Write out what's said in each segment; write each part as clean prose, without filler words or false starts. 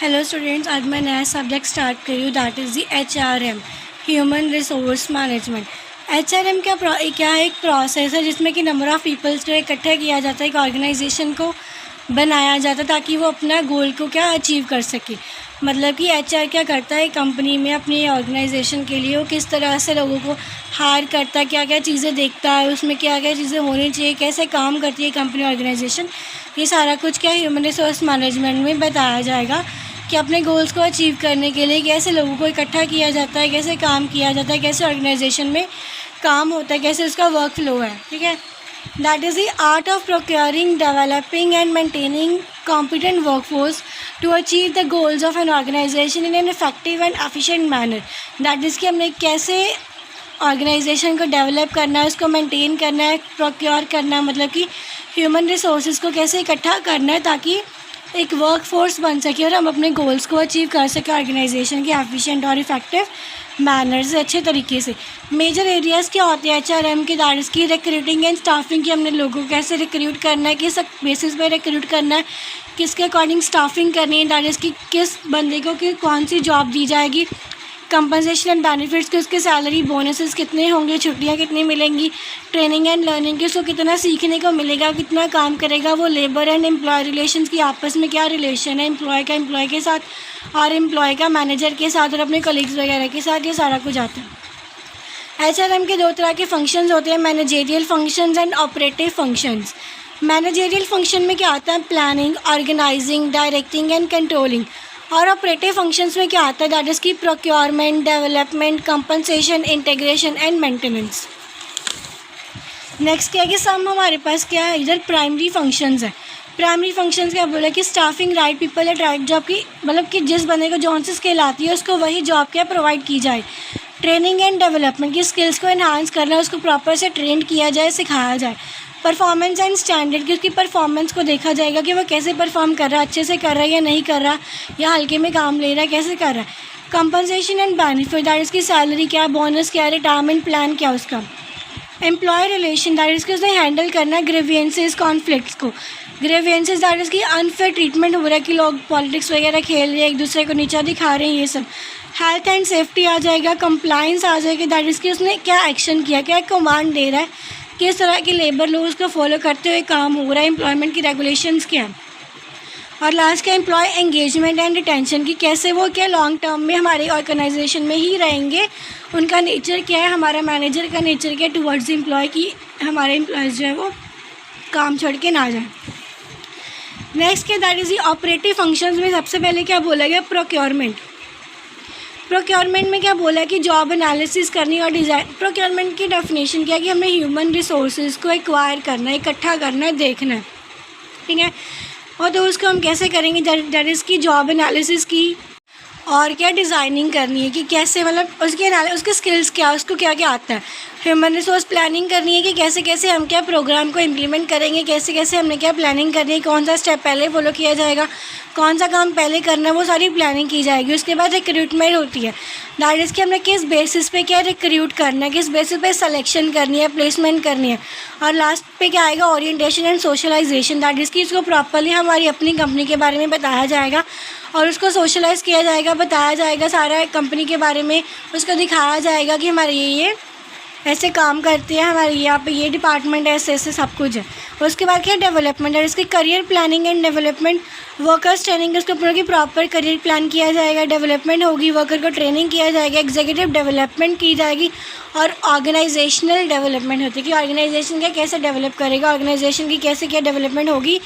Hello students, आज मैं नया सब्जेक्ट स्टार्ट कर रही हूँ, that is the HRM, human resource management. HRM क्या एक प्रोसेस है जिसमें कि नंबर ऑफ़ पीपल्स को इकट्ठा किया जाता है, एक ऑर्गेनाइजेशन को बनाया जाता है ताकि वो अपना गोल को अचीव कर सके। मतलब कि HR क्या करता है कंपनी में अपनी ऑर्गेनाइजेशन के लिए, वो किस तरह से लोगों को हायर करता है, क्या क्या चीज़ें देखता है, उसमें क्या क्या चीज़ें होनी चाहिए, कैसे काम करती है कंपनी ऑर्गेनाइजेशन, ये सारा कुछ ह्यूमन रिसोर्स मैनेजमेंट में बताया जाएगा कि अपने गोल्स को अचीव करने के लिए कैसे लोगों को इकट्ठा किया जाता है, कैसे काम किया जाता है, कैसे ऑर्गेनाइजेशन में काम होता है, कैसे उसका वर्क फ्लो है। ठीक है, that is the art of procuring, developing and maintaining competent workforce to achieve the goals of an organisation in an effective and efficient manner. That is कि हमने कैसे ऑर्गेनाइजेशन को डेवलप करना है, उसको मेंटेन करना है, प्रोक्योर करना है, मतलब कि ह्यूमन रिसोर्सेज को कैसे इकट्ठा करना है ताकि एक वर्क फोर्स बन सके और हम अपने गोल्स को अचीव कर सकें ऑर्गेनाइजेशन के एफिशिएंट और इफेक्टिव मैनर से, अच्छे तरीके से। मेजर एरियाज़ क्या होते हैं HRM के, दैट इज़ की रिक्रूटिंग एंड स्टाफिंग, की हमने लोगों को कैसे रिक्रूट करना है, किस बेसिस पे रिक्रूट करना है, किसके अकॉर्डिंग स्टाफिंग करनी है, दैट इज़ की किस बंदे को कौन सी जॉब दी जाएगी, कंपनसेशन एंड बेनिफिट्स की, उसके सैलरी बोनसेस कितने होंगे, छुट्टियां कितनी मिलेंगी, ट्रेनिंग एंड लर्निंग की, उसको कितना सीखने को मिलेगा, कितना काम करेगा वो, लेबर एंड एम्प्लॉय रिलेशंस की आपस में क्या रिलेशन है, एम्प्लॉय का एम्प्लॉय के साथ और एम्प्लॉय का मैनेजर के साथ और अपने कलीग्स वगैरह के साथ, ये सारा कुछ आता है। HRM के दो तरह के फंक्शंस होते हैं, managerial functions and operative functions. Managerial function में क्या आता है, planning, organising, directing and controlling. और ऑपरेटिव फंक्शंस में क्या आता है, दैट इज़ की procurement, development, compensation, integration and maintenance. Next क्या है कि सब हमारे पास क्या है, इधर प्राइमरी फंक्शंस है। प्राइमरी फंक्शंस क्या बोला कि स्टाफिंग राइट पीपल है राइट जॉब की, मतलब कि जिस बंदे को जौन सी स्किल आती है उसको वही जॉब क्या प्रोवाइड की जाए। ट्रेनिंग एंड डेवलपमेंट की स्किल्स को एनहांस करना, उसको प्रॉपर से ट्रेन किया जाए, सिखाया जाए। परफॉर्मेंस एंड स्टैंडर्ड की, उसकी परफॉर्मेंस को देखा जाएगा कि वो कैसे परफॉर्म कर रहा है, अच्छे से कर रहा है या नहीं कर रहा, या हल्के में काम ले रहा है, कैसे कर रहा है। कंपनसेशन एंड बेनिफिट, दैट इसकी सैलरी क्या है, बोनस क्या है, रिटायरमेंट प्लान क्या है उसका। एम्प्लॉय रिलेशन, दैट इसके उसने हैंडल करना है ग्रीवियंसेस, कॉन्फ्लिक्ट्स को। ग्रीवियंसेस दैट इसकी अनफेयर ट्रीटमेंट हो रहा है कि लोग पॉलिटिक्स वगैरह खेल रहे हैं, एक दूसरे को नीचा दिखा रहे हैं, ये सब। हेल्थ एंड सेफ्टी आ जाएगा, कंप्लाइंस आ जाएगी, दैट इसकी उसने क्या एक्शन किया, क्या कमांड दे रहा है, किस तरह के लेबर लॉज को फॉलो करते हुए काम हो रहा है, एम्प्लॉयमेंट की रेगुलेशंस क्या है। और लास्ट का एम्प्लॉय एंगेजमेंट एंड रिटेंशन की, कैसे वो क्या लॉन्ग टर्म में हमारे ऑर्गेनाइजेशन में ही रहेंगे, उनका नेचर क्या है, हमारा मैनेजर का नेचर क्या है टुवर्ड्स एम्प्लॉय की, हमारे एम्प्लॉयज़ जो है वो काम छोड़ के ना जाए। नेक्स्ट क्या, that is the operative functions में सबसे पहले क्या बोला गया, प्रोक्योरमेंट। प्रोक्योरमेंट में क्या बोला है कि जॉब एनालिसिस करनी और डिज़ाइन। प्रोक्योरमेंट की डेफिनेशन क्या है कि हमें ह्यूमन रिसोर्सेज को एक्वायर करना है, इकट्ठा करना है, देखना है। ठीक है, और तो उसको हम कैसे करेंगे, दैट इज़ की जॉब एनालिसिस की और क्या डिज़ाइनिंग करनी है कि कैसे, मतलब उसके स्किल्स क्या, उसको क्या क्या आता है। ह्यूमन रिसोर्स प्लानिंग करनी है कि कैसे कैसे हम क्या प्रोग्राम को इम्प्लीमेंट करेंगे, कैसे कैसे हमने क्या प्लानिंग करनी है, कौन सा स्टेप पहले फॉलो किया जाएगा, कौन सा काम पहले करना है, वो सारी प्लानिंग की जाएगी। उसके बाद रिक्रूटमेंट होती है, दैट इज़ कि हमने किस बेसिस पे क्या रिक्रूट करना है, किस बेसिस पे सिलेक्शन करनी है, प्लेसमेंट करनी है। और लास्ट पे क्या आएगा, orientation and socialisation, that is कि इसको प्रॉपरली हमारी अपनी कंपनी के बारे में बताया जाएगा और उसको सोशलाइज़ किया जाएगा, बताया जाएगा सारा कंपनी के बारे में, उसको दिखाया जाएगा कि हमारे ये ऐसे काम करते हैं, हमारे यहाँ पे ये डिपार्टमेंट ऐसे ऐसे सब कुछ है। उसके बाद क्या डेवलपमेंट है, इसकी career planning and development, workers training, उसके ऊपर की प्रॉपर करियर प्लान किया जाएगा, डेवलपमेंट होगी, वर्कर को ट्रेनिंग किया जाएगा, एग्जीक्यूटिव डेवलपमेंट की जाएगी और ऑर्गेनाइजेशनल डेवलपमेंट होती है कि ऑर्गेनाइजेशन क्या कैसे डेवलप करेगा, ऑर्गेनाइजेशन की कैसे क्या डेवलपमेंट होगी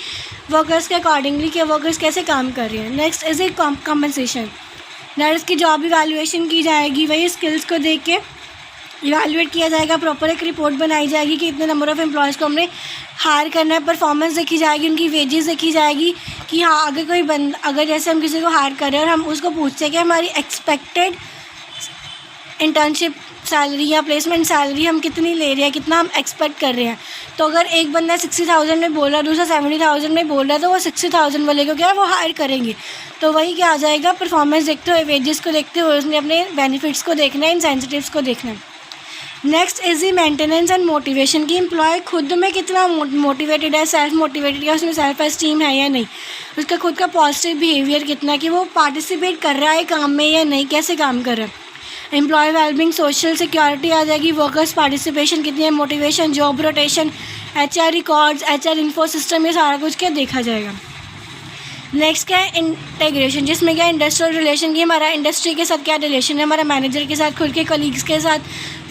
वर्कर्स के अकॉर्डिंगली कि वर्कर्स कैसे काम कर रहे हैं। Next is a compensation, that इसकी जॉब इवैल्यूएशन की जाएगी, वही स्किल्स को देख के इवैल्यूएट किया जाएगा, प्रॉपर एक रिपोर्ट बनाई जाएगी कि इतने नंबर ऑफ़ एम्प्लॉयज़ को हमने हायर करना है, परफॉर्मेंस देखी जाएगी, उनकी वेजेस देखी जाएगी कि हाँ अगर जैसे हम किसी को हायर कर रहे हैं और हम उसको पूछते हैं कि हमारी एक्सपेक्टेड इंटर्नशिप सैलरी या प्लेसमेंट सैलरी हम कितनी ले रहे हैं, कितना हम एक्सपेक्ट कर रहे हैं, तो अगर एक बंदा 60,000 में बोल रहा है, दूसरा 70,000 में बोल रहा है, तो वो 60,000 वाले को क्या है वो हायर करेंगे। तो वही क्या आ जाएगा, परफॉर्मेंस देखते हुए, वेजेस को देखते हुए, उसने अपने बेनिफिट्स को देखना है, इंसेंटिव्स को देखना है। Next is the maintenance and motivation की एम्प्लॉय खुद में कितना मोटिवेटेड है, सेल्फ मोटिवेटेड है, उसमें सेल्फ एस्टीम है या नहीं, उसका खुद का पॉजिटिव बिहेवियर कितना, कि वो पार्टिसिपेट कर रहा है काम में या नहीं, कैसे काम कर रहा है। एम्प्लॉय वेलबिंग, सोशल सिक्योरिटी आ जाएगी, वर्कर्स पार्टिसिपेशन कितनी है, motivation, job rotation, HR records, HR info system, ये सारा कुछ क्या देखा जाएगा। नेक्स्ट क्या है इंटीग्रेशन, जिसमें क्या इंडस्ट्रियल रिलेशन की हमारा इंडस्ट्री के साथ क्या रिलेशन है, हमारा मैनेजर के साथ, खुद के कलीग्स के साथ,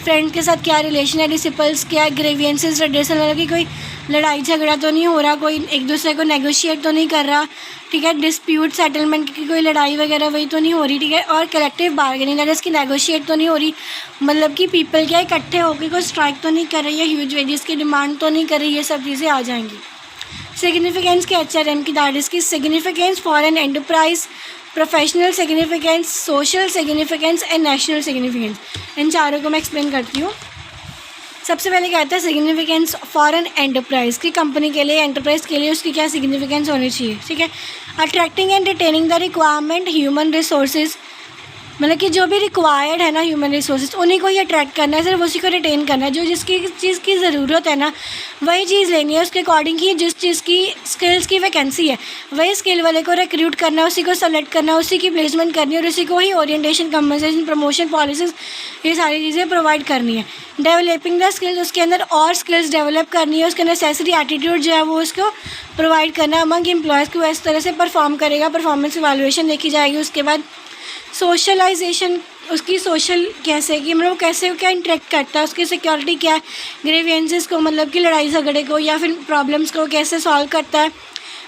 फ्रेंड के साथ क्या रिलेशन है, डिसिपल्स क्या, ग्रेवियंसेस रिड्रेसल, मतलब कि कोई लड़ाई झगड़ा तो नहीं हो रहा, कोई एक दूसरे को नेगोशिएट तो नहीं कर रहा, ठीक है, डिस्प्यूट सेटलमेंट की कोई लड़ाई वगैरह वही तो नहीं हो रही, ठीक है, और कलेक्टिव बार्गेनिंग दैट इसकी नेगोशिएट तो नहीं हो रही, मतलब कि पीपल क्या इकट्ठे होकर कोई स्ट्राइक तो नहीं कर रही है, ह्यूज वेजेस की डिमांड तो नहीं कर रही, ये सब चीज़ें आ जाएंगी। सिग्निफिकेंस की HRM की दैट इसकी significance for an enterprise, professional significance, social significance and national significance. इन चारों को मैं एक्सप्लेन करती हूँ। सबसे पहले क्या आता है सिग्निफिकेंस फॉर एन एंटरप्राइज, की कंपनी के लिए, एंटरप्राइज के लिए उसकी क्या सिग्निफिकेंस होनी चाहिए, ठीक है। Attracting and retaining the requirement human resources, मतलब कि जो भी रिक्वायर्ड है ना ह्यूमन रिसोर्सेज, उन्हीं को ही अट्रैक्ट करना है, सिर्फ उसी को रिटेन करना है, जो जिसकी चीज़ की ज़रूरत है ना वही चीज़ लेनी है, उसके अकॉर्डिंग ही जिस चीज़ की स्किल्स की वैकेंसी है वही स्किल वाले को रिक्रूट करना है, उसी को सेलेक्ट करना है, उसी की प्लेसमेंट करनी है और उसी को ही ओरिएंटेशन, कंपनसेशन, प्रमोशन पॉलिसीज़, ये सारी चीज़ें प्रोवाइड करनी है। डेवलपिंग द स्किल्स, उसके अंदर और स्किल्स डेवलप करनी है, उसके नेसेसरी एटीट्यूड जो है वो उसको प्रोवाइड करना है अमंग एम्प्लॉयज़ को, इस तरह से परफॉर्म करेगा, परफॉर्मेंस इवैल्यूएशन देखी जाएगी। उसके बाद सोशलाइजेशन, उसकी सोशल कैसे कि मतलब कैसे क्या इंटरेक्ट करता है, उसकी सिक्योरिटी क्या है, ग्रेवियंसेस को मतलब कि लड़ाई झगड़े को या फिर प्रॉब्लम्स को कैसे सॉल्व करता है,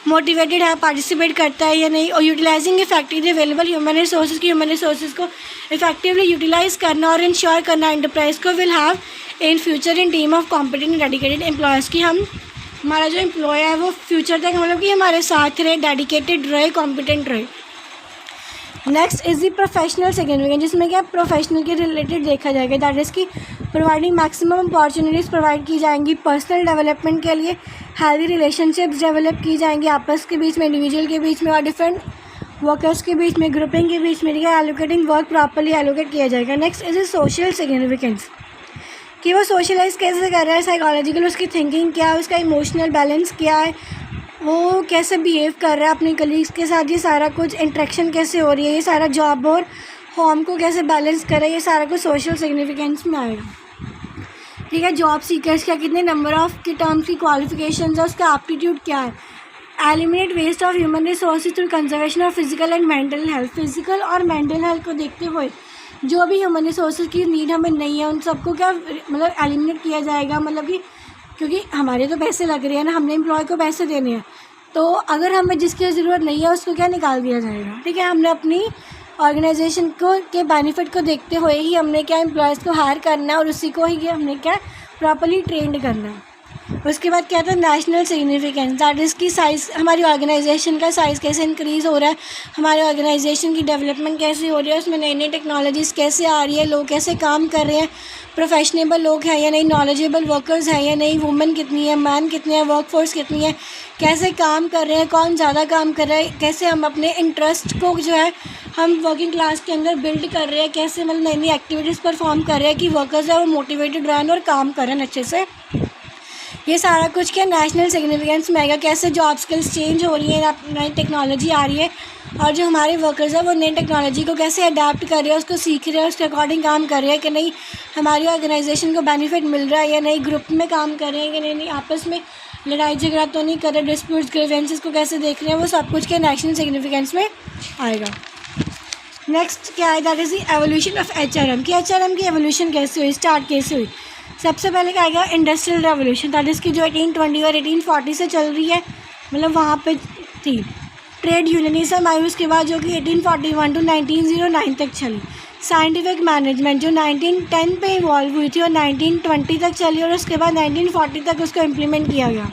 मोटिवेटेड है, पार्टिसिपेट करता है या नहीं, और utilising effectively available human resources की ह्यूमन रिसोर्सेज को इफेक्टिवली यूटिलाइज करना और इंश्योर करना एंटरप्राइज को will have in future in team of competent dedicated employees की हम हमारा जो एम्प्लॉय है वो फ्यूचर तक मतलब कि हमारे साथ रहे, डेडिकेटेड रहे, कॉम्पिटेंट रहे। Next is the professional significance, जिसमें क्या प्रोफेशनल के रिलेटेड देखा जाएगा, दैट इज़ की प्रोवाइडिंग मैक्सिमम अपॉर्चुनिटीज़ प्रोवाइड की जाएंगी पर्सनल डेवलपमेंट के लिए, हेल्दी रिलेशनशिप्स डेवलप की जाएंगी आपस के बीच में, इंडिविजुअल के बीच में और डिफरेंट वर्कर्स के बीच में, ग्रुपिंग के बीच में, ठीक है, एलोकेटिंग वर्क प्रॉपर्ली एलोकेट किया जाएगा। नेक्स्ट इज सोशल सिग्निफिकेंस, कि वो सोशलाइज कैसे कर रहा है, साइकोलॉजिकल उसकी थिंकिंग क्या है, उसका इमोशनल बैलेंस क्या है, वो कैसे बिहेव कर रहा है अपने कलीग्स के साथ, ये सारा कुछ इंटरेक्शन कैसे हो रही है, ये सारा जॉब और होम को कैसे बैलेंस कर रहा है, ये सारा कुछ सोशल सिग्निफिकेंस में आएगा, ठीक है। जॉब सीकर्स क्या, कितने नंबर ऑफ की टर्म्स की क्वालिफिकेशंस है, उसका एप्टीट्यूड क्या है, eliminate waste of human resources through conservation of physical and mental health, physical और मेंटल हेल्थ को देखते हुए जो भी ह्यूमन रिसोर्सेज की नीड हमें नहीं है उन सबको क्या मतलब एलिमिनेट किया जाएगा, मतलब कि क्योंकि हमारे तो पैसे लग रहे हैं ना, हमने एम्प्लॉय को पैसे देने हैं, तो अगर हमें जिसकी ज़रूरत नहीं है उसको क्या निकाल दिया जाएगा, ठीक है। हमने अपनी ऑर्गेनाइजेशन को के बेनिफिट को देखते हुए ही हमने क्या एम्प्लॉयज़ को हायर करना है और उसी को ही हमने क्या प्रॉपर्ली ट्रेंड करना है। उसके बाद क्या था नेशनल सिग्निफिकेंस, दैट इज़ की साइज़, हमारी ऑर्गेनाइजेशन का साइज़ कैसे इंक्रीज़ हो रहा है, हमारे ऑर्गेनाइजेशन की डेवलपमेंट कैसे हो रही है, उसमें नई नई टेक्नोलॉजीज़ कैसे आ रही है, लोग कैसे काम कर रहे हैं, प्रोफेशनेबल लोग हैं या नहीं, नॉलेजेबल वर्कर्स हैं या नहीं, वुमेन कितनी है, मैन कितने हैं, वर्कफोर्स कितनी है, कैसे काम कर रहे हैं, कौन ज़्यादा काम कर रहा है, कैसे हम अपने इंटरेस्ट को जो है हम वर्किंग क्लास के अंदर बिल्ड कर रहे हैं, कैसे मतलब नई नई एक्टिविटीज़ परफॉर्म कर रहे हैं कि वर्कर्स है वो मोटिवेटेड रहें और काम करें अच्छे से। ये सारा कुछ क्या नेशनल सिग्निफिकेंस में आएगा, कैसे जॉब स्किल्स चेंज हो रही है, नई टेक्नोलॉजी आ रही है और जो हमारे वर्कर्स हैं वो नई टेक्नोलॉजी को कैसे अडेप्ट कर रहे हैं, उसको सीख रहे हैं, उसके अकॉर्डिंग काम कर रहे हैं कि नहीं, हमारी ऑर्गेनाइजेशन को बेनिफिट मिल रहा है या नहीं, ग्रुप में काम कर रहे हैं कि नहीं, आपस में लड़ाई झगड़ा तो नहीं कर रहे, डिस्प्यूट्स ग्रीवेंसेस को कैसे देख रहे हैं, वो सब कुछ क्या नेशनल सिग्निफिकेंस में आएगा। नेक्स्ट क्या है, that is the evolution of HRM, की HRM की एवोल्यूशन कैसे हुई, स्टार्ट कैसे हुई। सबसे पहले क्या आएगा इंडस्ट्रियल रेवोल्यूशन, दैट इज़ की जो 1820 और 1840 से चल रही है, मतलब वहाँ पे थी। ट्रेड यूनियनिज्म आई उसके बाद जो कि 1841 टू 1909 तक चली। साइंटिफिक मैनेजमेंट जो 1910 पे इवॉल्व हुई थी और 1920 तक चली और उसके बाद 1940 तक उसको इम्प्लीमेंट किया गया।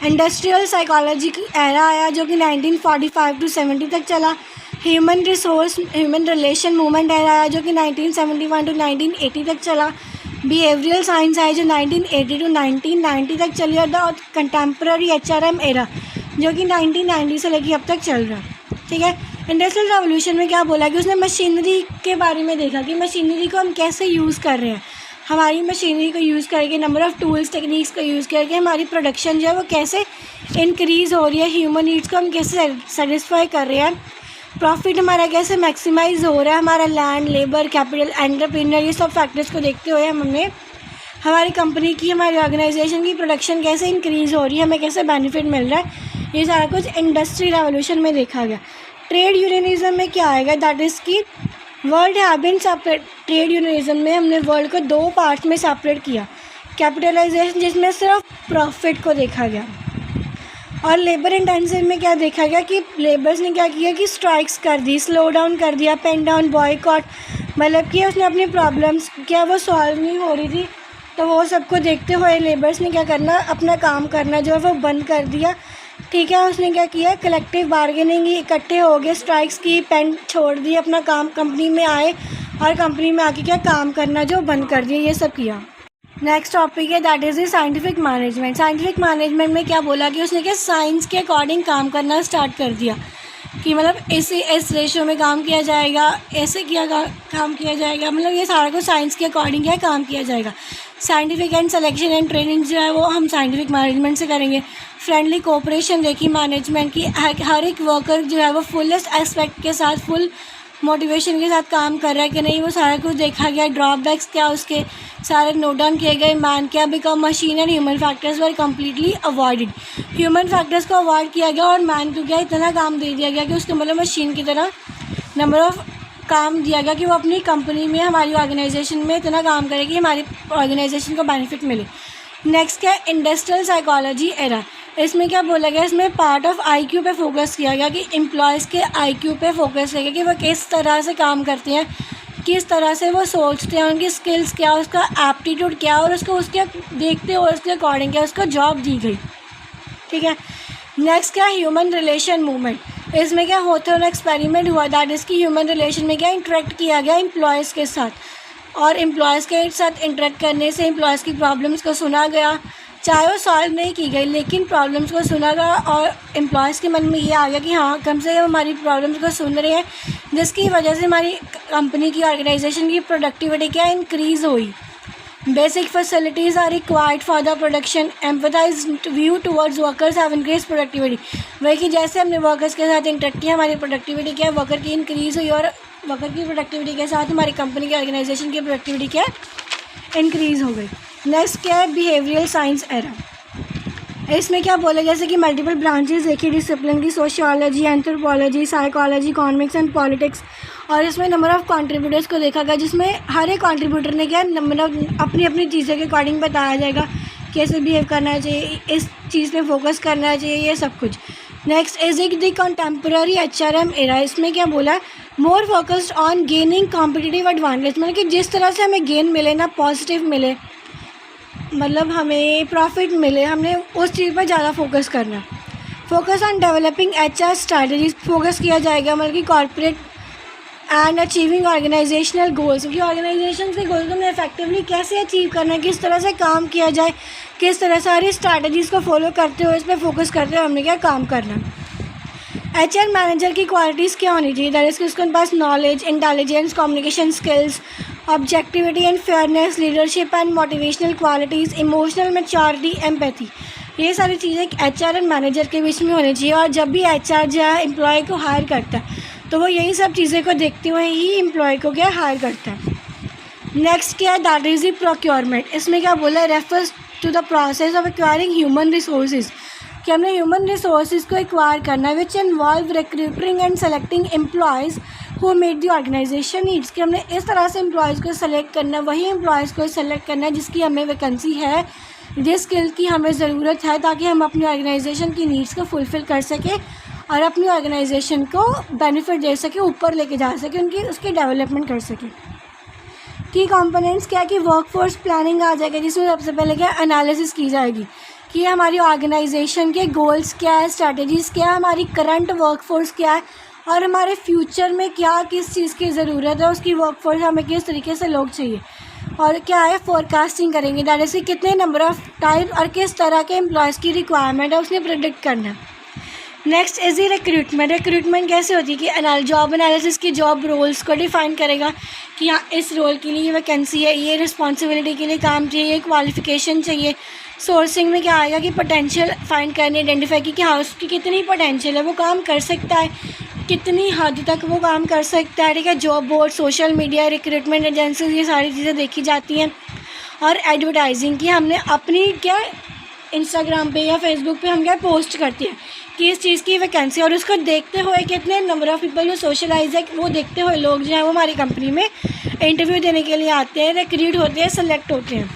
इंडस्ट्रियल साइकोलॉजी की एरा आया जो कि 1945 टू 70 तक चला। ह्यूमन रिलेशन मूवमेंट एरा आया जो कि 1971 टू 1980 तक चला। बिहेवियरल साइंस आया जो 1980 टू 1990 तक चली और द कंटेम्प्रेरी HRM एरा जो कि 1990 से लेकर अब तक चल रहा है। ठीक है, इंडस्ट्रियल रेवोल्यूशन में क्या बोला कि उसने मशीनरी के बारे में देखा कि मशीनरी को हम कैसे यूज़ कर रहे हैं, हमारी मशीनरी को यूज़ करके, नंबर ऑफ़ टूल्स टेक्निक्स का यूज़ करके हमारी प्रोडक्शन जो है वो कैसे इंक्रीज़ हो रही है, ह्यूमन नीड्स को हम कैसे सेटिस्फाई कर रहे हैं, प्रॉफिट हमारा कैसे मैक्सिमाइज़ हो रहा है, हमारा लैंड, लेबर, कैपिटल, एंटरप्रेन्योर, ये सब फैक्टर्स को देखते हुए हमने हमारी कंपनी की, हमारी ऑर्गेनाइजेशन की प्रोडक्शन कैसे इंक्रीज़ हो रही है, हमें कैसे बेनिफिट मिल रहा है, ये सारा कुछ इंडस्ट्री रेवोल्यूशन में देखा गया। ट्रेड यूनियनिज्म में क्या आएगा, दैट इज़ कि world have been separate. Trade unionism में हमने वर्ल्ड को 2 पार्ट्स में सेपरेट किया, कैपिटलाइजेशन जिसमें सिर्फ प्रॉफिट को देखा गया, और लेबर इंटेंसिव में क्या देखा गया कि लेबर्स ने क्या किया कि स्ट्राइक्स कर दी, स्लो डाउन कर दिया, पेन डाउन, बॉयकॉट, मतलब कि उसने अपनी प्रॉब्लम्स क्या वो सॉल्व नहीं हो रही थी, तो वो सबको देखते हुए लेबर्स ने क्या करना, अपना काम करना जो है वो बंद कर दिया। ठीक है, उसने क्या किया, कलेक्टिव बार्गेनिंग, इकट्ठे हो गए, स्ट्राइक्स की, पेन छोड़ दी, अपना काम कंपनी में आए और कंपनी में आके क्या काम करना जो बंद कर दिया, ये सब किया। नेक्स्ट टॉपिक है that is the scientific management. Scientific management में क्या बोला कि उसने क्या साइंस के अकॉर्डिंग काम करना स्टार्ट कर दिया कि मतलब इस रेशो में काम किया जाएगा, ऐसे काम किया जाएगा, मतलब ये सारा कुछ साइंस के अकॉर्डिंग क्या काम किया जाएगा। Scientific and selection and training जो है वो हम साइंटिफिक मैनेजमेंट से करेंगे। फ्रेंडली कोऑपरेशन देखी मैनेजमेंट की, हर एक वर्कर जो है वो फुलेस्ट एस्पेक्ट के साथ, फुल मोटिवेशन के साथ काम कर रहा है कि नहीं, वो सारा कुछ देखा गया। ड्रॉबैक्स क्या उसके सारे नोट डाउन किए गए। मैन क्या become machine and human factors were completely avoided. Human factors को अवॉइड किया गया और मैन को क्या इतना काम दे दिया गया कि उसको मतलब मशीन की तरह नंबर ऑफ़ काम दिया गया कि वो अपनी कंपनी में, हमारी ऑर्गेनाइजेशन में इतना काम करे कि हमारी ऑर्गेनाइजेशन को बेनिफिट मिले। नेक्स्ट क्या, इंडस्ट्रियल साइकोलॉजी एरा। इसमें क्या बोला गया, इसमें पार्ट ऑफ आईक्यू पे फोकस किया गया कि एम्प्लॉयज़ के आईक्यू पे फोकस किया गया कि वो किस तरह से काम करते हैं, किस तरह से वो सोचते हैं, उनकी स्किल्स क्या, उसका एप्टीट्यूड क्या, और उसको उसके देखते हुए उसके अकॉर्डिंग क्या उसको जॉब दी गई। ठीक है, नेक्स्ट क्या, ह्यूमन रिलेशन मूवमेंट। इसमें क्या होता है, एक्सपेरिमेंट हुआ दैट इज़ कि ह्यूमन रिलेशन में क्या इंटरेक्ट किया गया एम्प्लॉयज़ के साथ, और एम्प्लॉयज़ के साथ इंटरेक्ट करने से एम्प्लॉयज़ की प्रॉब्लम्स को सुना गया, चाहे वो सॉल्व नहीं की गई लेकिन प्रॉब्लम्स को सुना गया, और एम्प्लॉयज़ के मन में ये आ गया कि हाँ कम से कम हमारी प्रॉब्लम्स को सुन रहे हैं, जिसकी वजह से हमारी कंपनी की, ऑर्गेनाइजेशन की प्रोडक्टिविटी क्या इंक्रीज़ हुई। Basic facilities are required for the production, empathise view towards workers have increase productivity. वही कि जैसे हमने वर्कर्स के साथ इंटरेक्ट किया, हमारी प्रोडक्टिविटी क्या है, वर्कर की इंक्रीज़ हुई, और वर्कर की प्रोडक्टिविटी के साथ हमारी कंपनी की, ऑर्गेनाइजेशन की प्रोडक्टिविटी क्या इंक्रीज़ हो गई। नेक्स्ट क्या है, बिहेवियरल साइंस एरा। इसमें क्या बोला, जैसे कि मल्टीपल ब्रांचेस देखिए डिसिप्लिन की, sociology, anthropology, psychology, economics and politics, और इसमें नंबर ऑफ़ कंट्रीब्यूटर्स को देखा गया, जिसमें हर एक कंट्रीब्यूटर ने क्या मतलब अपनी अपनी चीज़ों के अकॉर्डिंग बताया जाएगा कैसे बिहेव करना चाहिए, इस चीज़ पे फोकस करना चाहिए, ये सब कुछ। Next is it the contemporary HRM era. इसमें क्या बोला, more focused on gaining competitive advantage, मतलब कि जिस तरह से हमें गेन मिले ना, पॉजिटिव मिले, मतलब हमें प्रॉफिट मिले, हमने उस चीज़ पर ज़्यादा फोकस करना। Focus on developing HR strategies, focus किया जाएगा मतलब कि corporate and achieving organisational goals, क्योंकि ऑर्गेनाइजेशन के गोल्स को हमें इफेक्टिवली कैसे अचीव करना है, किस तरह से काम किया जाए, किस तरह सारी स्ट्रैटेजीज़ को फॉलो करते हुए, इस पर फोकस करते हुए हमने क्या काम करना। HR मैनेजर की क्वालिटीज़ क्या होनी चाहिए, दैट इज़ कि उसके पास knowledge, intelligence, communication skills, objectivity and fairness, leadership and motivational qualities, emotional maturity, empathy, ये सारी चीज़ें HR एंड मैनेजर के बीच में होनी चाहिए। और जब भी HR जो है एम्प्लॉय को हायर करता है तो वो यही सब चीज़ें को देखते हुए ही एम्प्लॉय को क्या हायर करता है। नेक्स्ट क्या है, दैट इज़ द प्रोक्योरमेंट। इसमें क्या बोला, refers to the process of acquiring human resources, कि हमने ह्यूमन रिसोर्सेज को एक्वायर करना है, which involve recruiting and selecting employees who made the organisation needs, कि हमने इस तरह से एम्प्लॉयज़ को सेलेक्ट करना है, वही एम्प्लॉयज़ को सेलेक्ट करना है जिसकी हमें वैकेंसी है, जिस स्किल की हमें ज़रूरत है, ताकि हम अपनी ऑर्गेनाइजेशन की नीड्स को फुलफ़िल कर सकें और अपनी ऑर्गेनाइजेशन को बेनिफिट दे सके, ऊपर लेके जा सके, उसकी डेवलपमेंट कर सके। की कंपोनेंट्स क्या कि वर्कफोर्स प्लानिंग आ जाएगा, जिसमें सबसे पहले क्या एनालिसिस की जाएगी कि हमारी ऑर्गेनाइजेशन के गोल्स क्या है, स्ट्रैटेजीज़ क्या है, हमारी करंट वर्कफोर्स क्या है, और हमारे फ्यूचर में क्या किस चीज़ की ज़रूरत है, उसकी वर्कफोर्स हमें किस तरीके से लोग चाहिए, और क्या है फोरकास्टिंग करेंगे, दैट इज़ कितने नंबर ऑफ़ टाइम और किस तरह के एम्प्लॉयज़ की रिक्वायरमेंट है उसने प्रेडिक्ट करना है। Next is the recruitment. Recruitment कैसे होती है कि जॉब एनालिसिस की जॉब रोल्स को डिफाइन करेगा कि हाँ इस रोल के लिए ये वैकेंसी है, ये रिस्पॉन्सिबिलिटी के लिए काम चाहिए, ये क्वालिफिकेशन चाहिए। सोर्सिंग में क्या आएगा कि पोटेंशियल फाइंड करनी, आइडेंटिफाई की कि हाँ उसकी कितनी पोटेंशियल है, वो काम कर सकता है, कितनी हद तक वो काम कर सकता है। ठीक है, job board, social media, recruitment agencies, ये सारी चीज़ें देखी जाती हैं। और एडवर्टाइजिंग की हमने अपनी क्या इंस्टाग्राम पे या फेसबुक पे हम क्या पोस्ट करते हैं कि इस चीज़ की वैकेंसी, और उसको देखते हुए कितने नंबर ऑफ़ पीपल जो सोशलाइज है वो देखते हुए लोग जो है वो हमारी कंपनी में इंटरव्यू देने के लिए आते हैं, रिक्रूट होते हैं, सेलेक्ट होते हैं।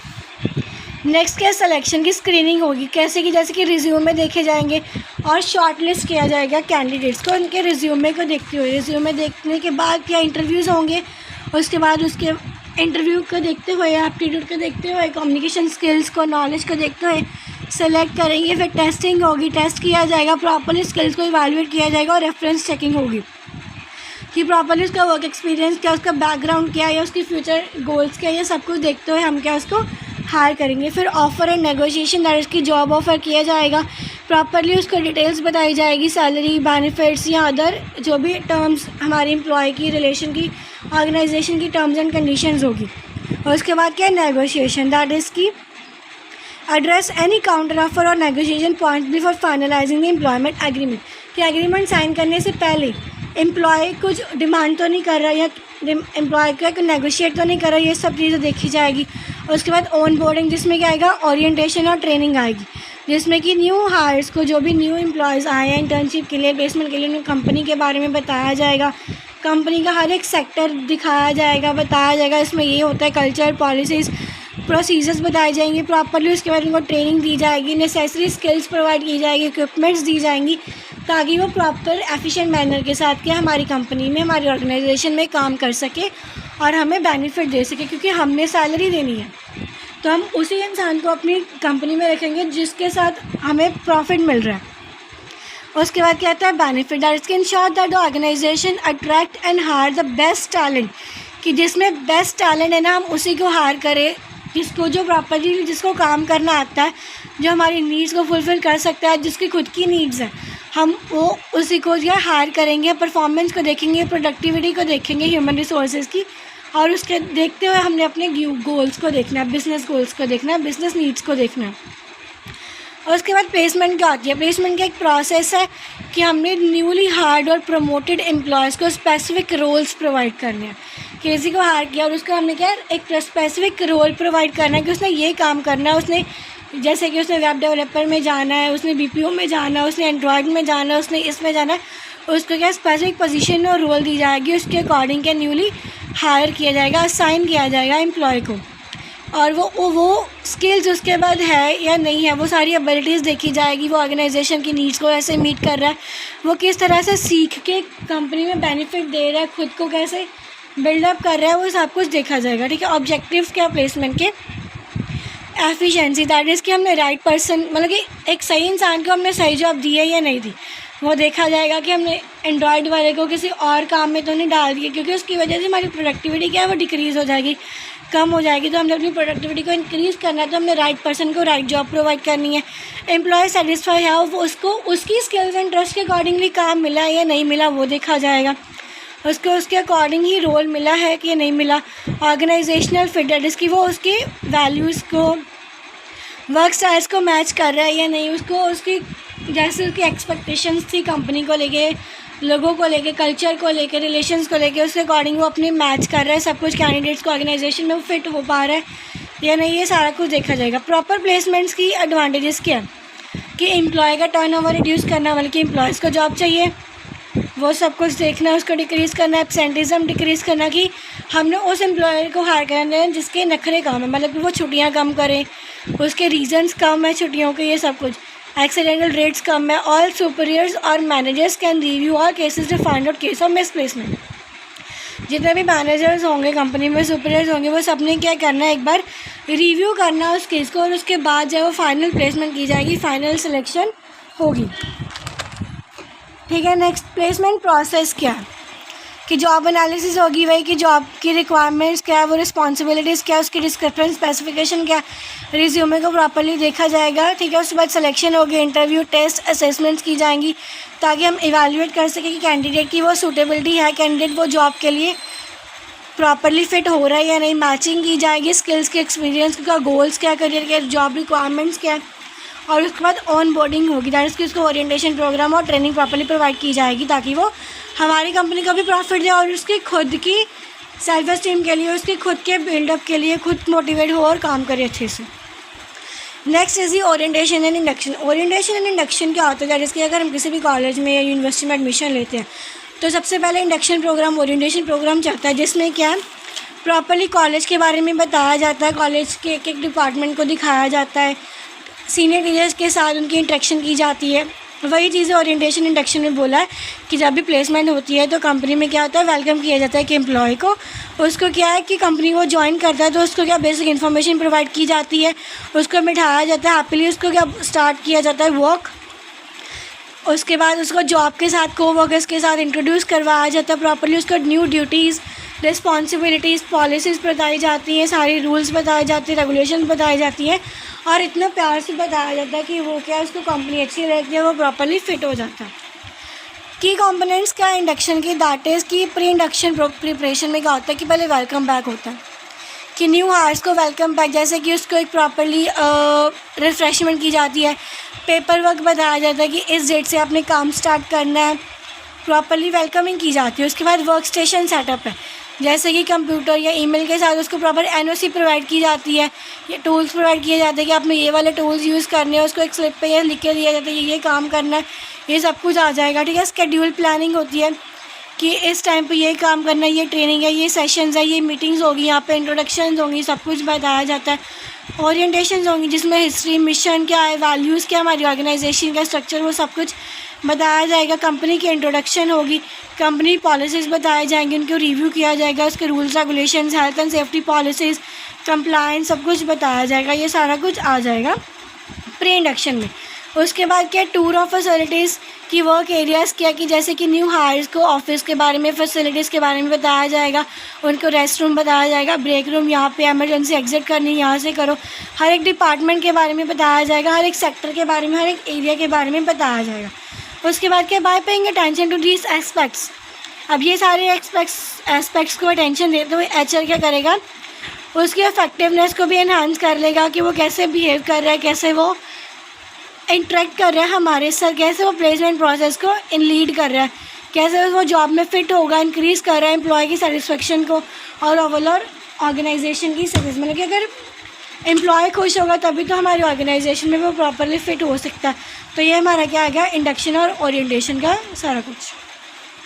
नेक्स्ट क्या, सिलेक्शन की स्क्रीनिंग होगी। कैसे कि जैसे कि रिज्यूमे देखे जाएंगे और शॉर्टलिस्ट किया जाएगा कैंडिडेट्स को उनके रिज्यूमे को देखते हुए। रिज्यूमे देखने के बाद क्या इंटरव्यूज़ होंगे, उसके बाद उसके इंटरव्यू को देखते हुए, एप्टीट्यूड को देखते हुए, कम्युनिकेशन स्किल्स को, नॉलेज को देखते हुए सेलेक्ट करेंगे। फिर टेस्टिंग होगी, टेस्ट किया जाएगा, प्रॉपर्ली स्किल्स को इवैल्यूएट किया जाएगा और रेफरेंस चेकिंग होगी कि प्रॉपर्ली उसका वर्क एक्सपीरियंस क्या, उसका बैकग्राउंड क्या है, उसकी फ्यूचर गोल्स क्या है, ये सब कुछ देखते हुए हम क्या उसको हायर करेंगे। फिर ऑफ़र एंड नेगोशिएशन, दैट उसकी जॉब ऑफ़र किया जाएगा, प्रॉपर्ली उसको डिटेल्स बताई जाएगी, सैलरी, बेनिफिट्स या अदर जो भी टर्म्स हमारी एम्प्लॉय की, रिलेशन की, ऑर्गेनाइजेशन की टर्म्स एंड कंडीशंस होगी। और उसके बाद क्या है, नेगोशिएशन, दैट इज़ की एड्रेस एनी काउंटर ऑफर और negotiation point before finalising the employment agreement. कि एग्रीमेंट साइन करने से पहले एम्प्लॉय कुछ डिमांड तो नहीं कर रहा या एम्प्लॉय का नेगोशिएट तो नहीं कर रहा, ये सब चीज़ें देखी जाएगी। और उसके बाद ऑन बोर्डिंग, जिसमें क्या आएगा, ओरिएंटेशन और ट्रेनिंग आएगी, जिसमें कि न्यू हायर्स को, जो भी न्यू एम्प्लॉयज़ आए हैं इंटर्नशिप के लिए, प्लेसमेंट के लिए, उन्हें कंपनी के बारे में बताया जाएगा, कंपनी का हर एक सेक्टर दिखाया जाएगा, बताया जाएगा इसमें ये होता है, कल्चर, पॉलिसीज़, प्रोसीजर्स बताए जाएंगे प्रॉपर्ली। उसके बाद उनको ट्रेनिंग दी जाएगी, नेसेसरी स्किल्स प्रोवाइड की जाएगी, इक्विपमेंट्स दी जाएंगी, ताकि वो प्रॉपर एफिशिएंट मैनर के साथ क्या हमारी कंपनी में, हमारी ऑर्गेनाइजेशन में काम कर सके और हमें बेनिफिट दे सके। क्योंकि हमने सैलरी देनी है तो हम उसी इंसान को अपनी कंपनी में रखेंगे जिसके साथ हमें प्रॉफिट मिल रहा है। उसके बाद क्या आता है, benefit, that is ensure that the organisation attract and hire the best talent. कि जिसमें बेस्ट टैलेंट है ना, हम उसी को हायर करें, जिसको जो प्रॉपर्ली जिसको काम करना आता है, जो हमारी नीड्स को फुलफ़िल कर सकता है, जिसकी खुद की नीड्स है, हम वो उसी को जो हायर करेंगे। परफॉर्मेंस को देखेंगे, प्रोडक्टिविटी को देखेंगे, ह्यूमन रिसोर्सेज की, और उसके देखते हुए हमने अपने गोल्स को देखना है, बिज़नेस गोल्स को देखना है, बिज़नेस नीड्स को देखना है। और उसके बाद प्लेसमेंट क्या होती है। प्लेसमेंट का एक प्रोसेस है कि हमने न्यूली हायर्ड और प्रमोटेड एम्प्लॉयज़ को स्पेसिफिक रोल्स प्रोवाइड करने हैं। किसी को हायर किया और उसको हमने क्या एक स्पेसिफिक रोल प्रोवाइड करना है कि उसने ये काम करना है, उसने जैसे कि उसने वेब डेवलपर में जाना है, उसने बीपीओ में जाना है, उसने एंड्रॉयड में जाना है, उसने इसमें जाना है, उसको क्या स्पेसिफिक पोजीशन और रोल दी जाएगी, उसके अकॉर्डिंग क्या न्यूली हायर किया जाएगा, असाइन किया जाएगा एम्प्लॉय को। और वो स्किल्स उसके बाद है या नहीं है, वो सारी एबिलिटीज़ देखी जाएगी, वो ऑर्गेनाइजेशन की नीड्स को कैसे मीट कर रहा है, वो किस तरह से सीख के कंपनी में बेनिफिट दे रहा है, खुद को कैसे बिल्डअप कर रहा है, वो सब कुछ देखा जाएगा। ठीक है, ऑब्जेक्टिव्स क्या प्लेसमेंट के, एफिशिएंसी, दैट इज़ कि हमने राइट पर्सन, मतलब कि एक सही इंसान को हमने सही जॉब दी है या नहीं दी, वो देखा जाएगा कि हमने एंड्रॉयड वाले को किसी और काम में तो नहीं डाल दिया, क्योंकि उसकी वजह से हमारी प्रोडक्टिविटी क्या है वो डिक्रीज़ हो जाएगी, कम हो जाएगी। तो हमने अपनी प्रोडक्टिविटी को इंक्रीज़ करना है, तो हमने राइट पर्सन को राइट जॉब प्रोवाइड करनी है। एम्प्लॉय सेटिस्फाई है, वो उसको उसकी स्किल्स एंड ट्रस्ट के अकॉर्डिंगली काम मिला है या नहीं मिला, वो देखा जाएगा। उसको उसके अकॉर्डिंग ही रोल मिला है कि नहीं मिला। ऑर्गेनाइजेशनल फिट, जिसकी वो उसकी वैल्यूज़ को, वर्क स्टाइल्स को मैच कर रहा है या नहीं, उसको उसकी जैसे उसकी एक्सपेक्टेशंस थी कंपनी को लेके, लोगों को लेके, कल्चर को लेके, रिलेशंस को लेके, उसके अकॉर्डिंग वो अपने मैच कर रहा है सब कुछ, कैंडिडेट्स को ऑर्गेनाइजेशन में वो फिट हो पा रहा है या नहीं, ये सारा कुछ देखा जाएगा। प्रॉपर प्लेसमेंट्स की एडवांटेजेस क्या है कि एम्प्लॉय का टर्नओवर रिड्यूस करना, बल्कि एम्प्लॉयज़ को जॉब चाहिए, वो सब कुछ देखना, उसको डिक्रीज़ करना, एब्सेंटिज़म डिक्रीज़ करना, कि हमने उस एम्प्लॉयर को हायर करना है जिसके नखरे कम है, मतलब कि वो छुट्टियां कम करे, उसके रीजंस कम है छुट्टियों के, ये सब कुछ, एक्सीडेंटल रेट्स कम है। ऑल सुपीरियर्स और managers can review all cases to find out case of misplacement. जितने भी मैनेजर्स होंगे कंपनी में, सुपीरियर्स होंगे, वो सबने क्या करना है, एक बार रिव्यू करना उस केस को, और उसके बाद जो है वो फाइनल प्लेसमेंट की जाएगी, फाइनल सिलेक्शन होगी। ठीक है, नेक्स्ट प्लेसमेंट प्रोसेस क्या है। कि जॉब एनालिसिस होगी वही कि जॉब की रिक्वायरमेंट्स क्या है, वो रिस्पॉन्सिबिलिटीज़ क्या है, उसकी डिस्क्रिप्शन स्पेसिफिकेशन क्या है, रिज्यूमे को प्रॉपर्ली देखा जाएगा, ठीक है। उसके बाद सिलेक्शन होगी, इंटरव्यू टेस्ट असेसमेंट्स की जाएंगी ताकि हम इवैल्यूएट कर सकें कि कैंडिडेट की वो सूटेबिलिटी है, कैंडिडेट वो जॉब के लिए प्रॉपर्ली फिट हो रहा है या नहीं। मैचिंग की जाएगी स्किल्स के, एक्सपीरियंस का, गोल्स क्या, करियर के, जॉब रिक्वायरमेंट्स क्या है। और उसके बाद ऑन बोर्डिंग होगी, दैट इज़ कि उसको ओरिएंटेशन प्रोग्राम और ट्रेनिंग प्रॉपर्ली प्रोवाइड की जाएगी ताकि वो हमारी कंपनी को भी प्रॉफिट दे और उसकी खुद की सेल्फ एस्टीम के लिए, उसके खुद के बिल्डअप के लिए खुद मोटिवेट हो और काम करे अच्छे से। Next is the orientation and induction. Orientation and induction क्या होता है, दैट इज़ कि अगर हम किसी भी कॉलेज में या यूनिवर्सिटी में एडमिशन लेते हैं तो सबसे पहले इंडक्शन प्रोग्राम, ओरिएंटेशन प्रोग्राम चलता है, जिसमें क्या प्रॉपर्ली कॉलेज के बारे में बताया जाता है, कॉलेज के एक एक डिपार्टमेंट को दिखाया जाता है, सीनियर टीचर्स के साथ उनकी इंटरेक्शन की जाती है। वही चीज़ें ओरिएंटेशन इंडक्शन में बोला है कि जब भी प्लेसमेंट होती है तो कंपनी में क्या होता है, वेलकम किया जाता है कि एम्प्लॉय को, उसको क्या है कि कंपनी वो ज्वाइन करता है तो उसको क्या बेसिक इन्फॉर्मेशन प्रोवाइड की जाती है, उसको बिठाया जाता है, हैप्पीली उसको क्या स्टार्ट किया जाता है वर्क। उसके बाद उसको जॉब के साथ, को वर्कर्स के साथ इंट्रोड्यूस करवाया जाता है प्रॉपर्ली, उसको न्यू ड्यूटीज़, रिस्पॉन्सिबिलिटीज़, पॉलिसीज़ बताई जाती हैं, सारी रूल्स बताए जाते हैं, रेगुलेशन बताई जाती हैं और इतना प्यार से बताया जाता है कि वो क्या उसको कंपनी अच्छी लगती है, वो प्रॉपर्ली फिट हो जाता है। की कंपोनेंट्स क्या इंडक्शन की, दैट इज़ कि प्री इंडक्शन प्रिपरेशन में क्या होता है कि पहले वेलकम बैक होता है कि न्यू हायर्स को वेलकम बैक, जैसे कि उसको एक प्रॉपर्ली रिफ्रेशमेंट की जाती है, पेपर वर्क बताया जाता है कि इस डेट से आपने काम स्टार्ट करना है, प्रॉपर्ली वेलकमिंग की जाती है। उसके बाद वर्क स्टेशन सेटअप है, जैसे कि कंप्यूटर या ईमेल के साथ उसको प्रॉपर एनओसी प्रोवाइड की जाती है, ये टूल्स प्रोवाइड किए जाते हैं कि आपने ये वाले टूल्स यूज़ करने हैं, उसको एक स्लिप पे ये लिख के दिया जाता है ये काम करना है, ये सब कुछ आ जाएगा, ठीक है। स्केड्यूल प्लानिंग होती है कि इस टाइम पे ये काम करना है, ये ट्रेनिंग है, ये सेशंस है, ये मीटिंग्स होगी, यहाँ पे इंट्रोडक्शंस होंगी, सब कुछ बताया जाता है। ओरिएंटेशंस होंगी जिसमें हिस्ट्री, मिशन क्या है, वैल्यूज़ क्या, हमारी ऑर्गेनाइजेशन का स्ट्रक्चर, वो सब कुछ बताया जाएगा। कंपनी की इंट्रोडक्शन होगी, कंपनी पॉलिसीज़ बताए जाएंगे, उनको रिव्यू किया जाएगा, उसके rules regulations, health and safety policies, compliance, सब कुछ बताया जाएगा, ये सारा कुछ आ जाएगा प्री इंडक्शन में। उसके बाद क्या, टूर ऑफ फैसिलिटीज़ की, वर्क एरियाज़ क्या कि जैसे कि न्यू हायर्स को ऑफिस के बारे में, फैसिलिटीज़ के बारे में बताया जाएगा, उनको रेस्ट रूम बताया जाएगा, ब्रेक रूम, यहाँ पे एमरजेंसी एग्जिट करनी यहाँ से करो, हर एक डिपार्टमेंट के बारे में बताया जाएगा, हर एक सेक्टर के बारे में, हर एक एरिया के बारे में बताया जाएगा। उसके बाद क्या, by paying attention to these aspects. अब ये सारे एस्पेक्ट्स को अटेंशन देते हुए एचआर क्या करेगा, उसकी इफेक्टिवनेस को भी इन्हांस कर लेगा कि वो कैसे बिहेव कर रहा है, कैसे वो इंटरेक्ट कर रहा है हमारे साथ, कैसे वो प्लेसमेंट प्रोसेस को इन लीड कर रहा है, कैसे वो जॉब में फिट होगा, इंक्रीज़ कर रहा है एम्प्लॉय की सेटिस्फेक्शन को और ओवरऑल ऑर्गेनाइजेशन की सर्विस। मतलब कि अगर एम्प्लॉय खुश होगा तभी तो हमारी ऑर्गेनाइजेशन में वो प्रॉपरली फिट हो सकता है। तो ये हमारा क्या आ गया, इंडक्शन और ओरिएंटेशन का सारा कुछ।